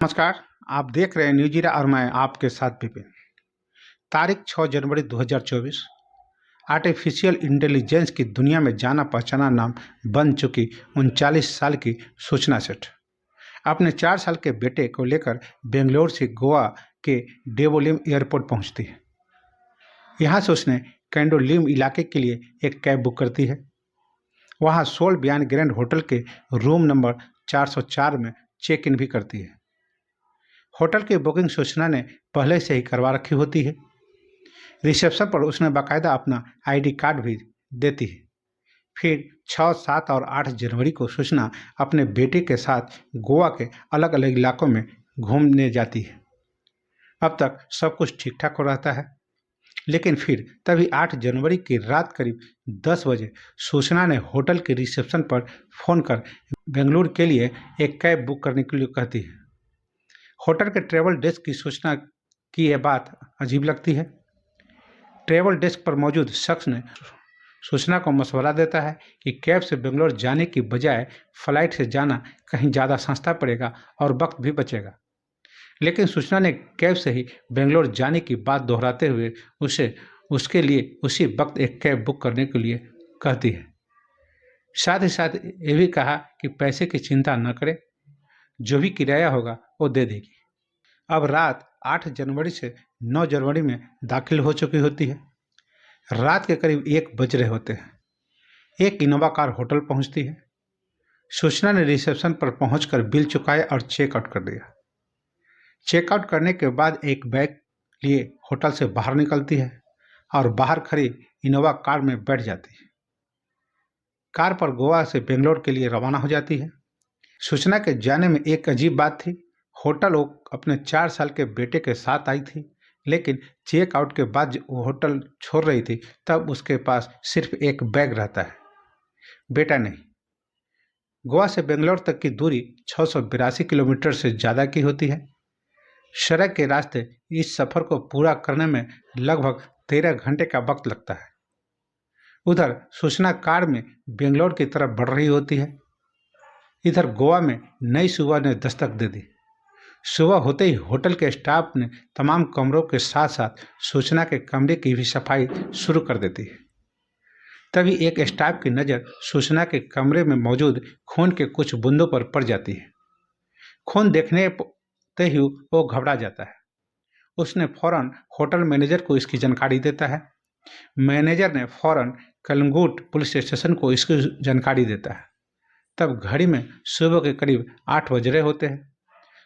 नमस्कार। आप देख रहे हैं न्यूज़ ज़ीरा और मैं आपके साथ विपिन। तारीख 6 जनवरी 2024। आर्टिफिशियल इंटेलिजेंस की दुनिया में जाना पहचाना नाम बन चुकी 39 साल की सूचना सेठ अपने 4 साल के बेटे को लेकर बेंगलोर से गोवा के डेवोलिम एयरपोर्ट पहुंचती है। यहाँ से उसने कैंडोलिम इलाके के लिए एक कैब बुक करती है। वहाँ सोल बियान ग्रैंड होटल के रूम नंबर 404 में चेक इन भी करती है। होटल की बुकिंग सूचना ने पहले से ही करवा रखी होती है। रिसेप्शन पर उसने बाकायदा अपना आईडी कार्ड भी देती है। फिर 6, 7 और 8 जनवरी को सूचना अपने बेटे के साथ गोवा के अलग अलग इलाकों में घूमने जाती है। अब तक सब कुछ ठीक ठाक हो रहता है, लेकिन फिर तभी 8 जनवरी की रात करीब 10 बजे सूचना ने होटल के रिसेप्शन पर फ़ोन कर बेंगलुरु के लिए एक कैब बुक करने के लिए कहती है। होटल के ट्रैवल डेस्क की सूचना की यह बात अजीब लगती है। ट्रैवल डेस्क पर मौजूद शख्स ने सूचना को मशवरा देता है कि कैब से बेंगलोर जाने की बजाय फ्लाइट से जाना कहीं ज़्यादा सस्ता पड़ेगा और वक्त भी बचेगा। लेकिन सूचना ने कैब से ही बेंगलोर जाने की बात दोहराते हुए उसे उसके लिए उसी वक्त एक कैब बुक करने के लिए कहती है। साथ ही साथ ये भी कहा कि पैसे की चिंता न करें, जो भी किराया होगा वो दे देगी। अब रात 8 जनवरी से 9 जनवरी में दाखिल हो चुकी होती है। रात के करीब 1 बज रहे होते हैं। एक इनोवा कार होटल पहुंचती है। सूचना ने रिसेप्शन पर पहुंचकर बिल चुकाया और चेकआउट कर दिया। चेकआउट करने के बाद एक बैग लिए होटल से बाहर निकलती है और बाहर खड़ी इनोवा कार में बैठ जाती है। कार पर गोवा से बेंगलोर के लिए रवाना हो जाती है। सूचना के जाने में एक अजीब बात थी। होटल वो अपने 4 साल के बेटे के साथ आई थी, लेकिन चेकआउट के बाद जब वो होटल छोड़ रही थी तब उसके पास सिर्फ एक बैग रहता है, बेटा नहीं। गोवा से बेंगलोर तक की दूरी 682 किलोमीटर से ज़्यादा की होती है। सड़क के रास्ते इस सफ़र को पूरा करने में लगभग 13 घंटे का वक्त लगता है। उधर सूचना कार में बेंगलोर की तरफ बढ़ रही होती है। इधर गोवा में नई सुबह ने दस्तक दे दी। सुबह होते ही होटल के स्टाफ ने तमाम कमरों के साथ साथ सूचना के कमरे की भी सफाई शुरू कर देती है। तभी एक स्टाफ की नज़र सूचना के कमरे में मौजूद खून के कुछ बूंदों पर पड़ जाती है। खून देखने ते ही वो घबरा जाता है। उसने फौरन होटल मैनेजर को इसकी जानकारी देता है। मैनेजर ने फौरन कलंगूट पुलिस स्टेशन को इसकी जानकारी देता है। तब घड़ी में सुबह के करीब 8 बज रहे होते हैं।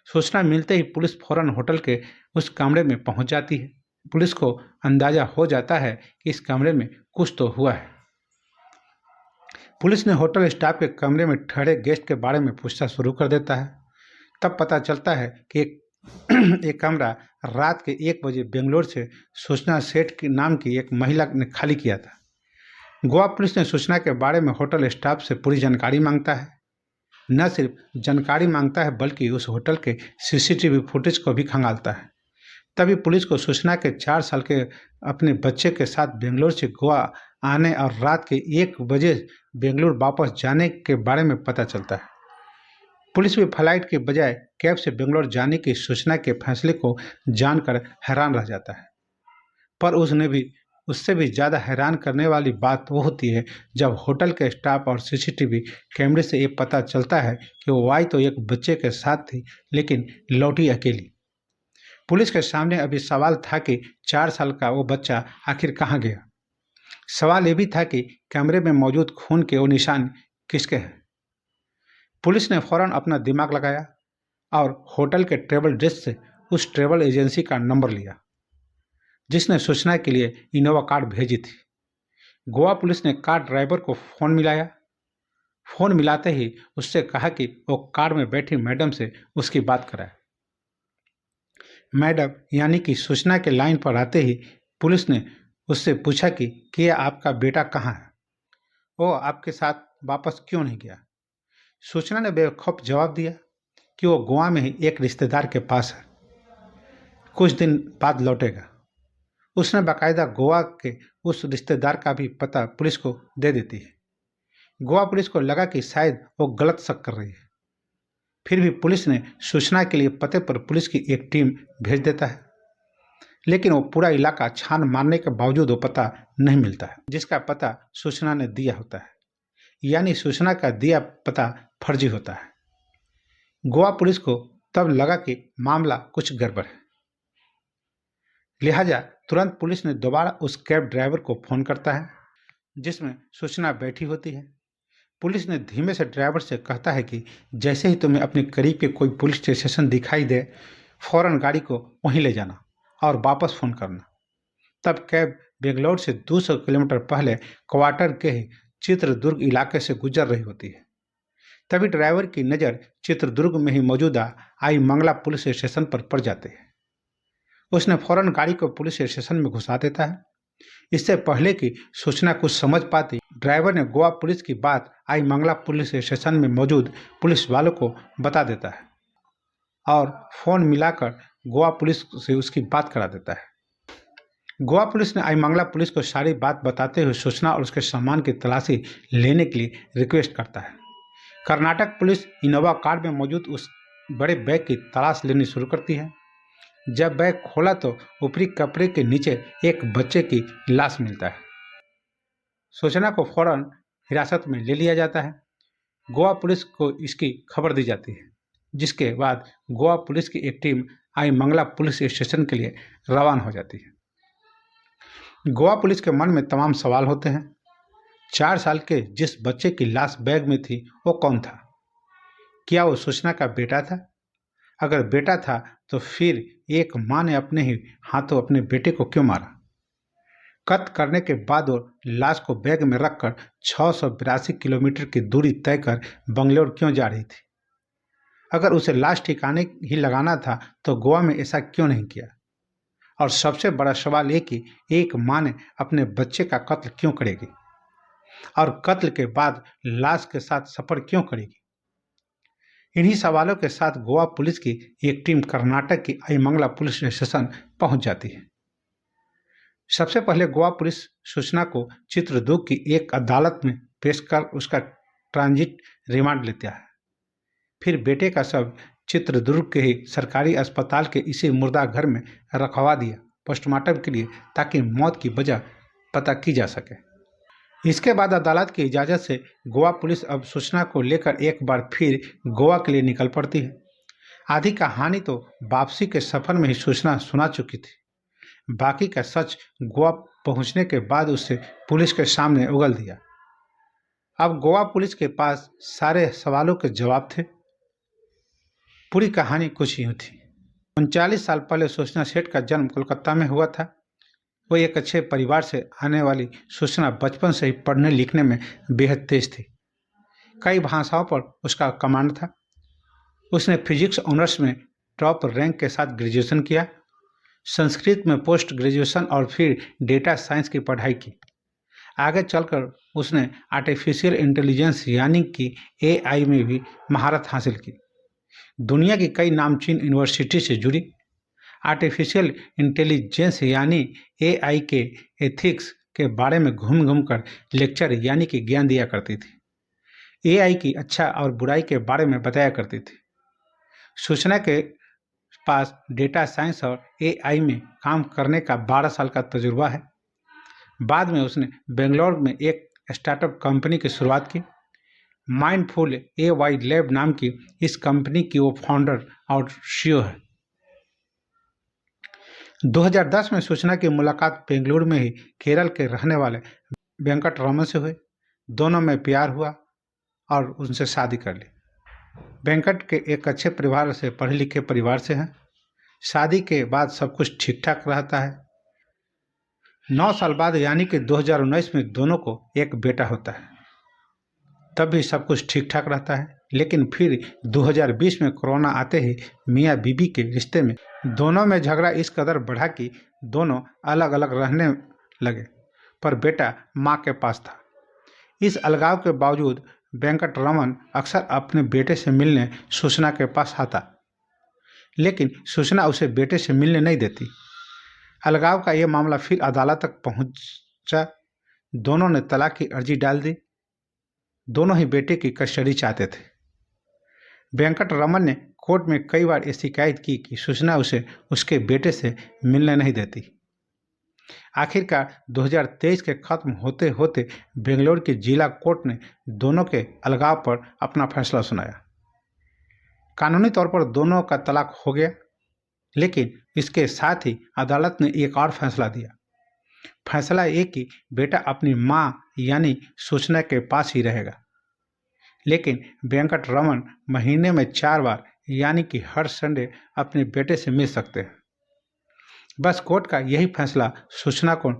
सूचना मिलते ही पुलिस फौरन होटल के उस कमरे में पहुंच जाती है। पुलिस को अंदाजा हो जाता है कि इस कमरे में कुछ तो हुआ है। पुलिस ने होटल स्टाफ के कमरे में ठहरे गेस्ट के बारे में पूछताछ शुरू कर देता है। तब पता चलता है कि एक कमरा रात के 1 बजे बेंगलोर से सूचना सेठ के नाम की एक महिला ने खाली किया था। गोवा पुलिस ने सूचना के बारे में होटल स्टाफ से पूरी जानकारी मांगता है। न सिर्फ जानकारी मांगता है बल्कि उस होटल के सीसीटीवी फुटेज को भी खंगालता है। तभी पुलिस को सूचना के 4 साल के अपने बच्चे के साथ बेंगलोर से गोवा आने और रात के 1 बजे बेंगलोर वापस जाने के बारे में पता चलता है। पुलिस भी फ्लाइट के बजाय कैब से बेंगलोर जाने की सूचना के फैसले को जानकर हैरान रह जाता है। पर उससे भी ज़्यादा हैरान करने वाली बात वो होती है जब होटल के स्टाफ और सीसीटीवी कैमरे से ये पता चलता है कि वो आई तो एक बच्चे के साथ थी, लेकिन लौटी अकेली। पुलिस के सामने अभी सवाल था कि 4 साल का वो बच्चा आखिर कहाँ गया। सवाल ये भी था कि कैमरे में मौजूद खून के वो निशान किसके हैं। पुलिस ने फौरन अपना दिमाग लगाया और होटल के ट्रैवल डेस्क से उस ट्रैवल एजेंसी का नंबर लिया जिसने सूचना के लिए इनोवा कार भेजी थी। गोवा पुलिस ने कार ड्राइवर को फ़ोन मिलाया। फ़ोन मिलाते ही उससे कहा कि वो कार में बैठी मैडम से उसकी बात कराए। मैडम यानी कि सूचना के लाइन पर आते ही पुलिस ने उससे पूछा कि क्या आपका बेटा कहाँ है, वो आपके साथ वापस क्यों नहीं गया। सूचना ने बेवकूफ़ जवाब दिया कि वो गोवा में ही एक रिश्तेदार के पास है, कुछ दिन बाद लौटेगा। उसने बाकायदा गोवा के उस रिश्तेदार का भी पता पुलिस को दे देती है। गोवा पुलिस को लगा कि शायद वो गलत शक कर रही है। फिर भी पुलिस ने सूचना के लिए पते पर पुलिस की एक टीम भेज देता है, लेकिन वो पूरा इलाका छान मारने के बावजूद वो पता नहीं मिलता है जिसका पता सूचना ने दिया होता है, यानी सूचना का दिया पता फर्जी होता है। गोवा पुलिस को तब लगा कि मामला कुछ गड़बड़ है, लिहाजा तुरंत पुलिस ने दोबारा उस कैब ड्राइवर को फोन करता है जिसमें सूचना बैठी होती है। पुलिस ने धीमे से ड्राइवर से कहता है कि जैसे ही तुम्हें अपने करीब के कोई पुलिस स्टेशन दिखाई दे, फौरन गाड़ी को वहीं ले जाना और वापस फ़ोन करना। तब कैब बेंगलोर से 200 किलोमीटर पहले क्वार्टर के ही चित्रदुर्ग इलाके से गुजर रही होती है। तभी ड्राइवर की नज़र चित्रदुर्ग में ही मौजूदा आई मंगला पुलिस स्टेशन पर पड़ जाती है। उसने फौरन गाड़ी को पुलिस स्टेशन में घुसा देता है। इससे पहले कि सूचना कुछ समझ पाती, ड्राइवर ने गोवा पुलिस की बात आई मंगला पुलिस स्टेशन में मौजूद पुलिस वालों को बता देता है और फ़ोन मिलाकर गोवा पुलिस से उसकी बात करा देता है। गोवा पुलिस ने आई मंगला पुलिस को सारी बात बताते हुए सूचना और उसके सामान की तलाशी लेने के लिए रिक्वेस्ट करता है। कर्नाटक पुलिस इनोवा कार में मौजूद उस बड़े बैग की तलाश लेनी शुरू करती है। जब बैग खोला तो ऊपरी कपड़े के नीचे एक बच्चे की लाश मिलता है। सूचना को फौरन हिरासत में ले लिया जाता है। गोवा पुलिस को इसकी खबर दी जाती है, जिसके बाद गोवा पुलिस की एक टीम आई मंगला पुलिस स्टेशन के लिए रवाना हो जाती है। गोवा पुलिस के मन में तमाम सवाल होते हैं। 4 साल के जिस बच्चे की लाश बैग में थी वो कौन था? क्या वो सूचना का बेटा था? अगर बेटा था तो फिर एक माँ ने अपने ही हाथों अपने बेटे को क्यों मारा? कत्ल करने के बाद वो लाश को बैग में रखकर 682 किलोमीटर की दूरी तय कर बंगलोर क्यों जा रही थी? अगर उसे लाश ठिकाने ही लगाना था तो गोवा में ऐसा क्यों नहीं किया? और सबसे बड़ा सवाल ये कि एक माँ ने अपने बच्चे का कत्ल क्यों करेगी और कत्ल के बाद लाश के साथ सफर क्यों करेगी? इन्हीं सवालों के साथ गोवा पुलिस की एक टीम कर्नाटक की आईमंगला पुलिस स्टेशन पहुंच जाती है। सबसे पहले गोवा पुलिस सूचना को चित्रदुर्ग की एक अदालत में पेश कर उसका ट्रांजिट रिमांड लेता है। फिर बेटे का शव चित्रदुर्ग के ही सरकारी अस्पताल के इसी मुर्दा घर में रखवा दिया पोस्टमार्टम के लिए, ताकि मौत की वजह पता की जा सके। इसके बाद अदालत की इजाज़त से गोवा पुलिस अब सूचना को लेकर एक बार फिर गोवा के लिए निकल पड़ती है। आधी कहानी तो वापसी के सफ़र में ही सूचना सुना चुकी थी, बाकी का सच गोवा पहुंचने के बाद उसे पुलिस के सामने उगल दिया। अब गोवा पुलिस के पास सारे सवालों के जवाब थे। पूरी कहानी कुछ यूँ थी। 39 साल पहले सूचना सेठ का जन्म कोलकाता में हुआ था। वो एक अच्छे परिवार से आने वाली सूचना बचपन से ही पढ़ने लिखने में बेहद तेज थी। कई भाषाओं पर उसका कमांड था। उसने फिजिक्स ऑनर्स में टॉप रैंक के साथ ग्रेजुएशन किया, संस्कृत में पोस्ट ग्रेजुएशन और फिर डेटा साइंस की पढ़ाई की। आगे चलकर उसने आर्टिफिशियल इंटेलिजेंस यानी कि एआई में भी महारत हासिल की। दुनिया की कई नामचीन यूनिवर्सिटी से जुड़ी। आर्टिफिशियल इंटेलिजेंस यानी एआई के एथिक्स के बारे में घूम घूम कर लेक्चर यानी कि ज्ञान दिया करती थी। एआई की अच्छा और बुराई के बारे में बताया करती थी। सूचना के पास डेटा साइंस और एआई में काम करने का 12 साल का तजुर्बा है। बाद में उसने बेंगलोर में एक स्टार्टअप कंपनी की शुरुआत की। माइंडफुल एआई लैब नाम की इस कंपनी की वो फाउंडर और सीईओ है। 2010 में सूचना की मुलाकात बेंगलुरु में ही केरल के रहने वाले वेंकट रमन से हुई। दोनों में प्यार हुआ और उनसे शादी कर ली। वेंकट के एक अच्छे परिवार से, पढ़े लिखे परिवार से हैं। शादी के बाद सब कुछ ठीक ठाक रहता है। 9 साल बाद यानी कि 2019 में दोनों को एक बेटा होता है। तब भी सब कुछ ठीक ठाक रहता है, लेकिन फिर 2020 में कोरोना आते ही मियाँ बीबी के रिश्ते में दोनों में झगड़ा इस कदर बढ़ा कि दोनों अलग अलग रहने लगे, पर बेटा माँ के पास था। इस अलगाव के बावजूद वेंकट रमन अक्सर अपने बेटे से मिलने सूचना के पास आता, लेकिन सूचना उसे बेटे से मिलने नहीं देती। अलगाव का यह मामला फिर अदालत तक पहुंचा। दोनों ने तलाक की अर्जी डाल दी। दोनों ही बेटे की कस्टडी चाहते थे। वेंकट रमन ने कोर्ट में कई बार ये शिकायत की कि सूचना उसे उसके बेटे से मिलने नहीं देती। आखिरकार 2023 के खत्म होते होते बेंगलोर की जिला कोर्ट ने दोनों के अलगाव पर अपना फैसला सुनाया। कानूनी तौर पर दोनों का तलाक हो गया, लेकिन इसके साथ ही अदालत ने एक और फैसला दिया। फैसला ये कि बेटा अपनी मां यानी सूचना के पास ही रहेगा, लेकिन वेंकट रमन महीने में 4 बार यानी कि हर संडे अपने बेटे से मिल सकते हैं। बस कोर्ट का यही फैसला सूचना को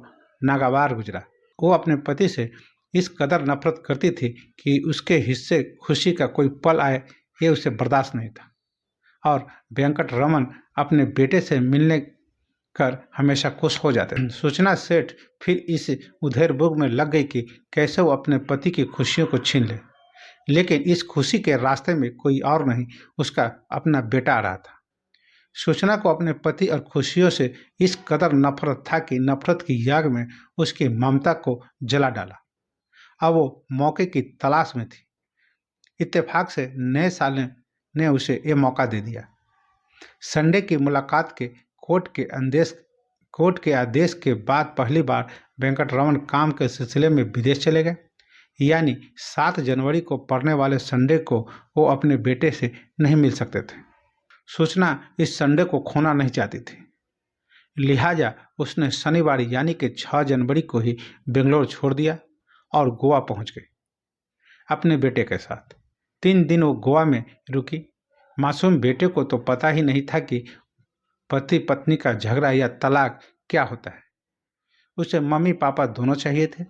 नागवार गुजरा। वो अपने पति से इस कदर नफरत करती थी कि उसके हिस्से खुशी का कोई पल आए ये उसे बर्दाश्त नहीं था, और वेंकट रमन अपने बेटे से मिलने कर हमेशा खुश हो जाते। सूचना सेठ फिर इस उधेड़-बुन में लग गई कि कैसे वो अपने पति की खुशियों को छीन ले, लेकिन इस खुशी के रास्ते में कोई और नहीं, उसका अपना बेटा आ रहा था। सूचना को अपने पति और खुशियों से इस कदर नफरत था कि नफरत की आग में उसकी ममता को जला डाला। अब वो मौके की तलाश में थी। इत्तेफाक से नए साल ने उसे ये मौका दे दिया। संडे की मुलाकात के कोर्ट के आदेश के बाद पहली बार वेंकट रमन काम के सिलसिले में विदेश चले गए, यानी 7 जनवरी को पड़ने वाले संडे को वो अपने बेटे से नहीं मिल सकते थे। सूचना इस संडे को खोना नहीं चाहती थी, लिहाजा उसने शनिवार यानी कि 6 जनवरी को ही बेंगलोर छोड़ दिया और गोवा पहुंच गई अपने बेटे के साथ। 3 दिन वो गोवा में रुकी। मासूम बेटे को तो पता ही नहीं था कि पति पत्नी का झगड़ा या तलाक क्या होता है। उसे मम्मी पापा दोनों चाहिए थे,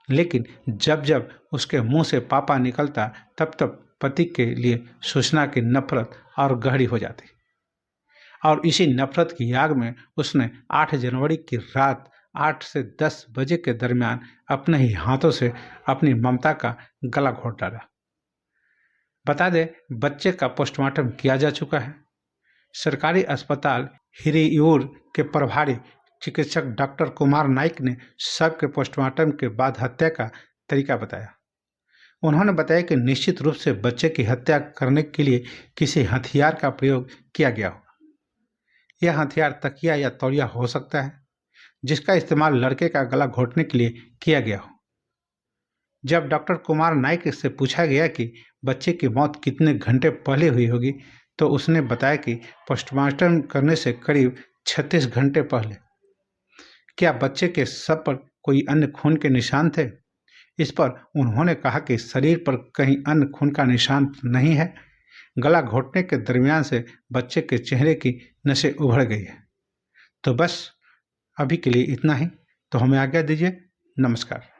लेकिन जब जब उसके मुंह से पापा निकलता तब तब पति के लिए सूचना की नफरत और गहरी हो जाती। और इसी नफरत की आग में उसने 8 जनवरी की रात 8 से 10 बजे के दरमियान अपने ही हाथों से अपनी ममता का गला घोट डाला। बता दें, बच्चे का पोस्टमार्टम किया जा चुका है। सरकारी अस्पताल हिरियूर के प्रभारी चिकित्सक डॉक्टर कुमार नाइक ने शव के पोस्टमार्टम के बाद हत्या का तरीका बताया। उन्होंने बताया कि निश्चित रूप से बच्चे की हत्या करने के लिए किसी हथियार का प्रयोग किया गया होगा। यह हथियार तकिया या तौलिया हो सकता है, जिसका इस्तेमाल लड़के का गला घोटने के लिए किया गया हो। जब डॉक्टर कुमार नाइक से पूछा गया कि बच्चे की मौत कितने घंटे पहले हुई होगी, तो उसने बताया कि पोस्टमार्टम करने से करीब 36 घंटे पहले। क्या बच्चे के शव पर कोई अन्य खून के निशान थे? इस पर उन्होंने कहा कि शरीर पर कहीं अन्य खून का निशान नहीं है। गला घोटने के दरमियान से बच्चे के चेहरे की नसें उभड़ गई है। तो बस अभी के लिए इतना ही। तो हमें आज्ञा दीजिए। नमस्कार।